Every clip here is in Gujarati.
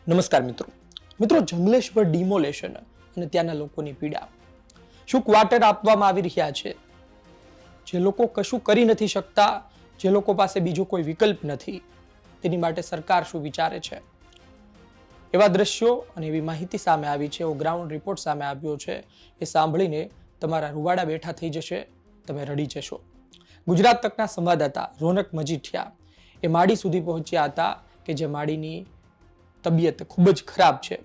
નમસ્કાર મિત્રો જંગલેશ્વર ડિમોલેશન અને ત્યાંના લોકોની પીડા. શું ક્વાર્ટર આપવામાં આવી રહ્યા છે? જે લોકો કશું કરી નથી શકતા, જે લોકો પાસે બીજો કોઈ વિકલ્પ નથી, તેની માટે સરકાર શું વિચારે છે? એવા દ્રશ્યો અને એવી માહિતી સામે આવી છે, એવો ગ્રાઉન્ડ રિપોર્ટ સામે આવ્યો છે. એ સાંભળીને તમારા રૂવાડા બેઠા થઈ જશે, તમે રડી જશો. ગુજરાત તકના સંવાદદાતા રોનક મજીઠિયા એ માડી સુધી પહોંચ્યા હતા કે જે માડીની તબિયત ખૂબ જ ખરાબ છે.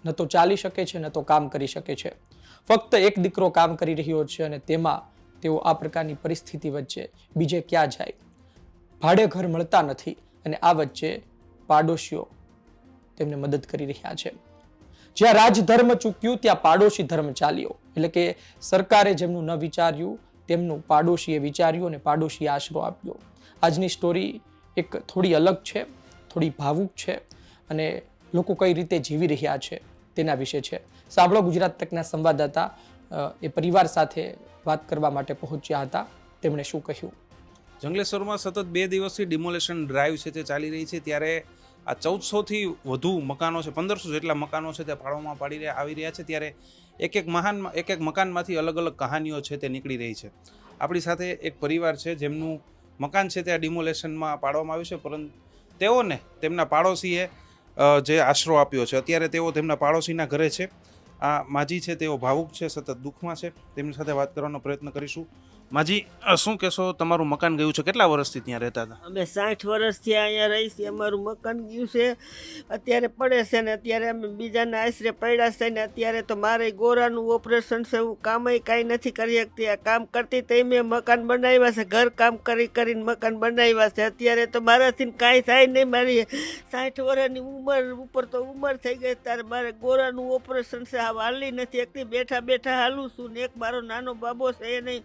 ન તો ચાલી શકે છે, ન તો કામ કરી શકે છે. ફક્ત એક દીકરો કામ કરી રહ્યો છે અને તેમાં તેઓ આ પ્રકારની પરિસ્થિતિ વચ્ચે બીજે ક્યાં જાય? ભાડે ઘર મળતા નથી અને આ વચ્ચે પાડોશીઓ તેમને મદદ કરી રહ્યા છે. જ્યાં રાજધર્મ ચૂક્યું ત્યાં પાડોશી ધર્મ ચાલ્યો. એટલે કે સરકારે જેમનું ન વિચાર્યું તેમનું પાડોશીએ વિચાર્યું અને પાડોશીએ આશરો આપ્યો. આજની સ્ટોરી એક થોડી અલગ છે, થોડી ભાવુક છે અને લોકો કઈ રીતે જીવી રહ્યા છે તેના વિશે છે. સાંભળો, ગુજરાત તકના સંવાદદાતા એ પરિવાર સાથે વાત કરવા માટે પહોંચ્યા હતા. તેમણે શું કહ્યું? જંગલેશ્વરમાં સતત 2 દિવસથી ડિમોલેશન ડ્રાઈવ છે તે ચાલી રહી છે. ત્યારે આ 1400થી વધુ મકાનો છે, 1500 જેટલા મકાનો છે તે પાડવામાં આવી રહ્યા છે. ત્યારે એક એક મકાનમાંથી અલગ અલગ કહાનીઓ છે તે નીકળી રહી છે. આપણી સાથે એક પરિવાર છે જેમનું મકાન છે તે આ ડિમોલેશનમાં પાડવામાં આવ્યું છે, પરંતુ તેઓને તેમના પાડોશીએ જે આશરો આપ્યો છે. અત્યારે તેઓ તેમના પાડોશીના ઘરે છે. આ માજી છે તેઓ ભાવુક છે, સતત દુઃખમાં છે. તેમની સાથે વાત કરવાનો પ્રયત્ન કરીશું. માજી, શું કહેશો? તમારું મકાન ગયું છે, કેટલા વર્ષથી ત્યાં રહેતા હતા? અમે 60 વર્ષથી અહીંયા રહી છીએ. અમારું મકાન ગયું છે, અત્યારે પડે છે ને અત્યારે અમે બીજાના આશરે પડ્યા છે ને અત્યારે તો મારે ગોરાનું ઓપરેશન છે, હું કામય કાંઈ નથી કરી શકતી. આ કામ કરતી તઈ મેં મકાન બનાવ્યા છે, ઘર કામ કરીને મકાન બનાવ્યા છે. અત્યારે તો મારાથી કાંઈ થાય નહીં. મારી 60 વર્ષની ઉંમર ઉપર તો ઉંમર થઈ ગઈ, ત્યારે મારે ગોરાનું ઓપરેશન છે, આ હાલી નથી શકતી. બેઠા બેઠા હાલું છું ને એક મારો નાનો બાબો છે એ નહીં,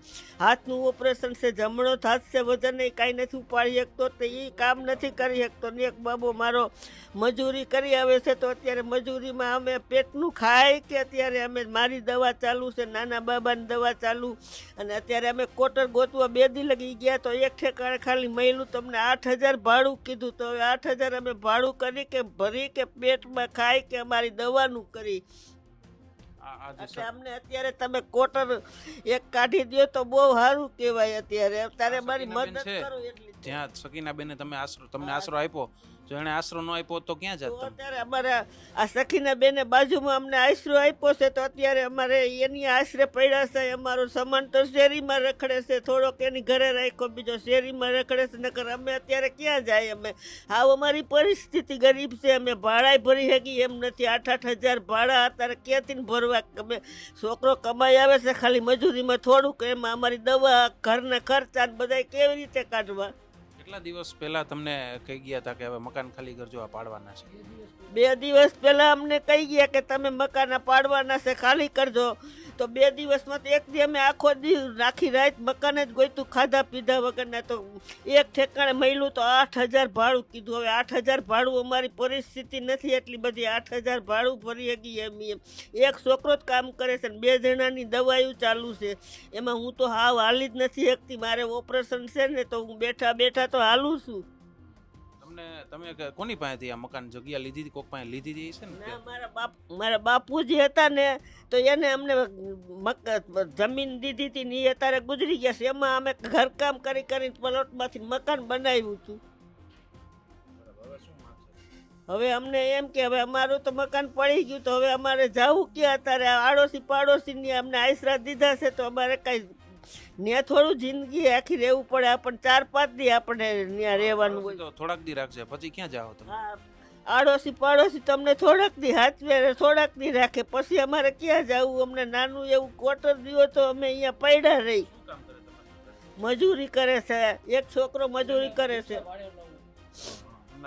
હાથનું ઓપરેશન છે, જમણો હાથ છે, વજન એ કાંઈ નથી ઉપાડી શકતો, તો એ કામ નથી કરી શકતો ને એક બાબો મારો મજૂરી કરી આવે છે. તો અત્યારે મજૂરીમાં અમે પેટનું ખાય કે અત્યારે અમે મારી દવા ચાલુ છે, નાના બાબાની દવા ચાલુ. અને અત્યારે અમે કોટર ગોતવા 2 દી લગી ગયા તો એક ઠેકાણે ખાલી મળ્યું તમને 8000 ભાડું કીધું. તો હવે 8000 અમે ભાડું કરી કે ભરી કે પેટમાં ખાય કે અમારી દવાનું કરી. અમને અત્યારે તમે કોટર એક કાઢી દો તો બહુ સારું કહેવાય. અત્યારે મારી મદદ કરો એટલી. જ્યાં સકીનાબેને તમને આશરો આપ્યો, જો એને આશરો ન આપ્યો તો ક્યાં જાત? અત્યારે અમારે આ સખીનાબેને બાજુમાં અમને આશરો આપ્યો છે, તો અત્યારે અમારે એની આશરે પડ્યા છે. અમારો સામાન તો શેરીમાં રખડે છે, થોડોક એની ઘરે રાખ્યો, બીજો શેરીમાં રખડે છે. નકર અમે અત્યારે ક્યાં જાય? અમે હાવ અમારી પરિસ્થિતિ ગરીબ છે, અમે ભાડા ભરી શકીએ એમ નથી. 8-8 હજાર ભાડા અત્યારે ક્યાંથી ભરવા? અમે છોકરો કમાઈ આવે છે ખાલી મજૂરીમાં થોડુંક, એમાં અમારી દવા ઘરના ખર્ચા બધા કેવી રીતે કાઢવા? કેટલા દિવસ પહેલા તમને કહી ગયા હતા કે હવે મકાન ખાલી કરજો, આ પાડવાના છે? 2 દિવસ પહેલા અમને કહી ગયા કે તમે મકાન પાડવાના છે, ખાલી કરજો. તો 2 દિવસમાં તો એક દી અમે આખો દી રાખી રાત મકાન જ ગોઈતું, ખાધા પીધા વગરના. તો એક ઠેકાણે મળ્યું તો 8000 ભાડું કીધું. હવે 8000 ભાડું અમારી પરિસ્થિતિ નથી એટલી બધી, 8000 ભાડું ભરી શકીએ એમ. એક છોકરો જ કામ કરે છે ને 2 જણાની દવાઈઓ ચાલુ છે, એમાં હું તો હાવ હાલી જ નથી શકતી. મારે ઓપરેશન છે ને તો હું બેઠા બેઠા તો હાલું છું. તમે કોની પાસેથી આ મકાન જગ્યા લીધી હતી? કોક પાસે લીધી હતી છે ને? મારા બાપુજી હતા ને તો એને અમને જમીન દીધી હતી ને એ અત્યારે ગુજરી ગયા છે. એમાં અમે ઘરકામ કરીને પ્લોટમાંથી મકાન બનાવ્યું હતું. હવે અમને એમ કે હવે અમારું તો મકાન પડી ગયું, તો હવે અમારે જવું ક્યાં? અત્યારે આડોશી પાડોશીની અમને આશરા દીધા છે, તો અમારે કાંઈ ત્યાં થોડું જિંદગી આખી રહેવું પડે. આપણને 4-5 દી આપણે ત્યાં રહેવાનું હોય. થોડાક દી રાખશે, પછી ક્યાં જાઓ તમે? આડોશી પાડોશી તમને થોડાક દી હાચવે, થોડાક દી રાખે, પછી અમારે ક્યાં જવું? અમને નાનું એવું ક્વાર્ટર દીધો તો અમે અહીંયા પડ્યા રહી. મજૂરી કરે છે, એક છોકરો મજૂરી કરે છે.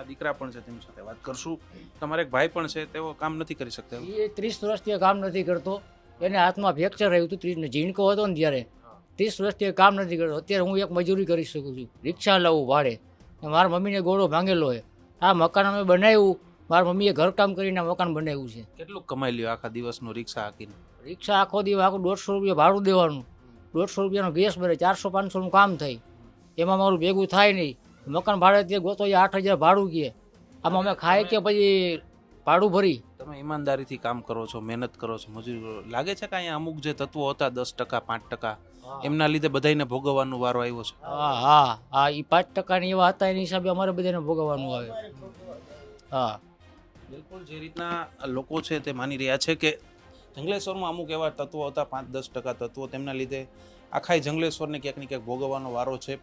દીકરા પણ છે, તેમ સાથે વાત કરશું. તમારે એક ભાઈ પણ છે, તેઓ કામ નથી કરી શકતા. એ 30 વર્ષથી કામ નથી કરતો, એને હાથમાં ફ્રેક્ચર આવ્યું હતું. 30 ઝીણકો હતો ને ત્યારે 30 વર્ષથી કામ નથી કરતો. અત્યારે હું એક મજૂરી કરી શકું છું, રિક્ષા લાવું ભાડે. મારા મમ્મીને ગોળો ભાંગેલો છે. આ મકાન અમે બનાવ્યું, મારા મમ્મીએ ઘરકામ કરીને મકાન બનાવ્યું છે. કેટલું કમાઈ લ્યો આખા દિવસનું રિક્ષા હાકીને? રિક્ષા આખો દિવસ આખું 150 રૂપિયા ભાડું દેવાનું, 150 રૂપિયાનો ગેસ ભરે, 400-500નું કામ થાય. એમાં મારું ભેગું થાય નહીં. મકાન ભાડે તે ગોતો 8000 ભાડું કહે. આમાં અમે ખાય કે પછી ભાડું ભરી. તમે ઈમાનદારીથી કામ કરો છો, મહેનત કરો છો, મજૂરી કરો, લાગે છે કે અહીંયા અમુક જે તત્વો હતા 10%, 5%, એમના લીધે બધાને ભોગવવાનો વારો આવ્યો છે? હા હા હા, એ 5% એવા હતા, એની હિસાબે અમારે બધાને ભોગવવાનું આવે. હા બિલકુલ, જે રીતના લોકો છે તે માની રહ્યા છે કે જંગલેશ્વરમાં અમુક એવા તત્વો હતા, 5-10% તત્વો, તેમના લીધે આખા જંગલેશ્વરને ક્યાંક ને ક્યાંક ભોગવવાનો વારો છે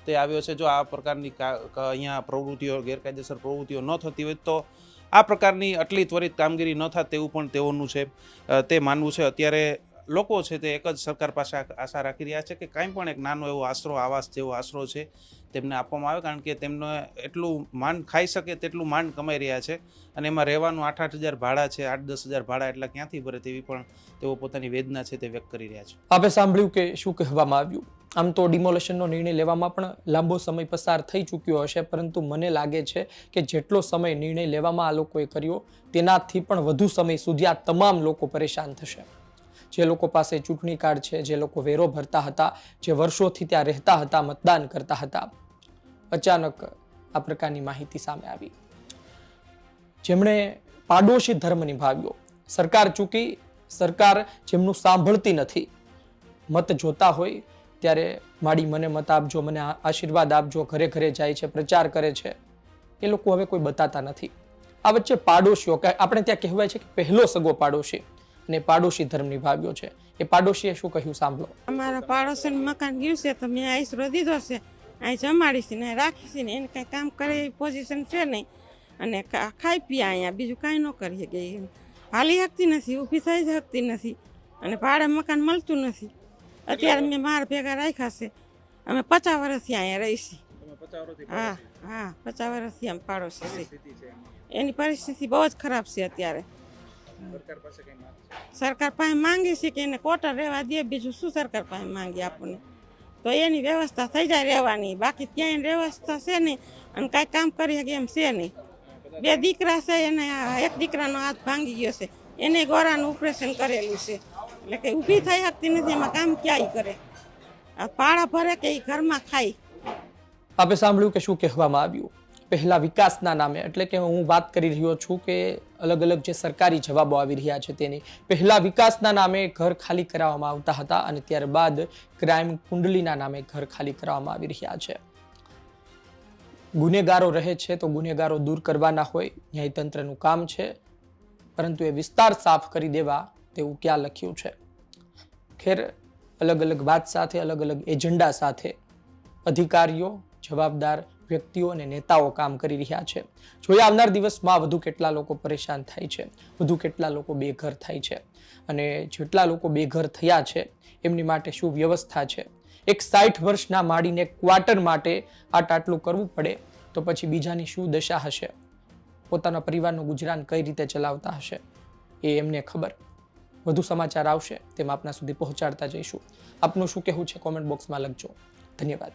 તે આવ્યો છે. જો આ પ્રકારની અહીંયા પ્રવૃત્તિઓ, ગેરકાયદેસર પ્રવૃત્તિઓ ન થતી હોય તો આ પ્રકારની આટલી ત્વરિત કામગીરી ન થાય તેવું પણ તેઓનું છે, તે માનવું છે. અત્યારે લોકો છે તે એક જ સરકાર પાસે આશા રાખી રહ્યા છે કે કાંઈ પણ એક નાનો એવો આશરો, આવાસ જેવો આશરો છે તેમને આપવામાં આવે, કારણ કે તેમને એટલું માંડ ખાઈ શકે તેટલું માંડ કમાઈ રહ્યા છે અને એમાં રહેવાનું 8-8 હજાર ભાડા છે, 8-10 હજાર ભાડા એટલા ક્યાંથી ભરે તેવી પણ તેઓ પોતાની વેદના છે તે વ્યક્ત કરી રહ્યા છે. આપે સાંભળ્યું કે શું કહેવામાં આવ્યું. આમ તો ડિમોલેશનનો નિર્ણય લેવામાં પણ લાંબો સમય પસાર થઈ ચૂક્યો હશે, પરંતુ મને લાગે છે કે જેટલો સમય નિર્ણય લેવામાં આ લોકોએ કર્યો તેનાથી પણ વધુ સમય સુધી આ તમામ લોકો પરેશાન થશે. જે લોકો પાસે ચૂંટણી કાર્ડ છે, જે લોકો વેરો ભરતા હતા, જે વર્ષોથી ત્યાં રહેતા હતા, મતદાન કરતા હતા, અચાનક આ પ્રકારની માહિતી સામે આવી. જેમણે પાડોશી ધર્મ નિભાવ્યો, સરકાર ચૂકી, સરકાર જેમનું સાંભળતી નથી, મત જોતા હોય ત્યારે માડી મને મત આપજો, મને આશીર્વાદ આપજો, ઘરે ઘરે જાય છે, પ્રચાર કરે છે, એ લોકો હવે કોઈ બતાતા નથી. આ વચ્ચે પાડોશીઓ, આપણે ત્યાં કહેવાય છે કે પહેલો સગો પાડોશી, અને પાડોશી ધર્મ નિભાવ્યો છે. એ પાડોશીએ શું કહ્યું સાંભળો. અમારા પાડોશીનું મકાન ગયું છે તો મેં આશરો દીધો છે, અહીં જમાડીશ ને રાખીશ ને, એને કાંઈ કામ કરે એવી પોઝિશન છે નહીં, અને ખાઈ પીએ અહીંયા, બીજું કાંઈ ન કરીએ કે હાલી શકતી નથી, ઊભી થઈ જ શકતી નથી, અને ભાડે મકાન મળતું નથી. અત્યારે મેં મારા ભેગા રાખ્યા છે, અમે 50 વર્ષથી અહીંયા રહીશી. હા હા, 50 વર્ષથી આમ પાડોશી છે. એની પરિસ્થિતિ બહુ જ ખરાબ છે અત્યારે. સરકાર પાસે માંગી છે કે એને ક્વાર્ટર રહેવા દે, બીજું શું સરકાર પાસે માંગી આપણને, તો એની વ્યવસ્થા થઈ જાય રહેવાની, બાકી ક્યાંય વ્યવસ્થા છે નહીં અને કાંઈ કામ કરી શકે એમ છે નહીં. 2 દીકરા છે, એને એક દીકરાનો હાથ ભાંગી ગયો છે, એને ગોરાનું ઓપરેશન કરેલું છે, એટલે કે ઊભી થઈ શકતી નથી, એમાં કામ ક્યાંય કરે, પાળા ભરે કે એ ઘરમાં ખાય. આપે સાંભળ્યું કે શું કહેવામાં આવ્યું. પહેલા વિકાસના નામે, એટલે કે હું વાત કરી રહ્યો છું કે અલગ અલગ જે સરકારી જવાબો આવી રહ્યા છે તેની, પહેલા વિકાસના નામે ઘર ખાલી કરાવવામાં આવતા હતા અને ત્યારબાદ ક્રાઇમ કુંડલીના નામે ઘર ખાલી કરાવવામાં આવી રહ્યા છે. ગુનેગારો રહે છે તો ગુનેગારો દૂર કરવાના હોય, ન્યાયતંત્રનું કામ છે, પરંતુ એ વિસ્તાર સાફ કરી દેવા તેવું ક્યાં લખ્યું છે. ખેર, અલગ અલગ વાત સાથે, અલગ અલગ એજન્ડા સાથે અધિકારીઓ, જવાબદાર વ્યક્તિઓ અને નેતાઓ કામ કરી રહ્યા છે. જોઈએ આવનાર દિવસમાં વધુ કેટલા લોકો પરેશાન થાય છે, વધુ કેટલા લોકો બેઘર થાય છે, અને જેટલા લોકો બેઘર થયા છે એમની માટે શું વ્યવસ્થા છે. એક 60 વર્ષના માડીને ક્વાર્ટર માટે આટલું કરવું પડે તો પછી બીજાની શું દશા હશે, પોતાના પરિવારનું ગુજરાન કઈ રીતે ચલાવતા હશે એ એમને ખબર. વધુ સમાચાર આવશે તેમ આપના સુધી પહોંચાડતા જઈશું. આપનું શું કહેવું છે કોમેન્ટ બોક્સમાં લખજો. ધન્યવાદ.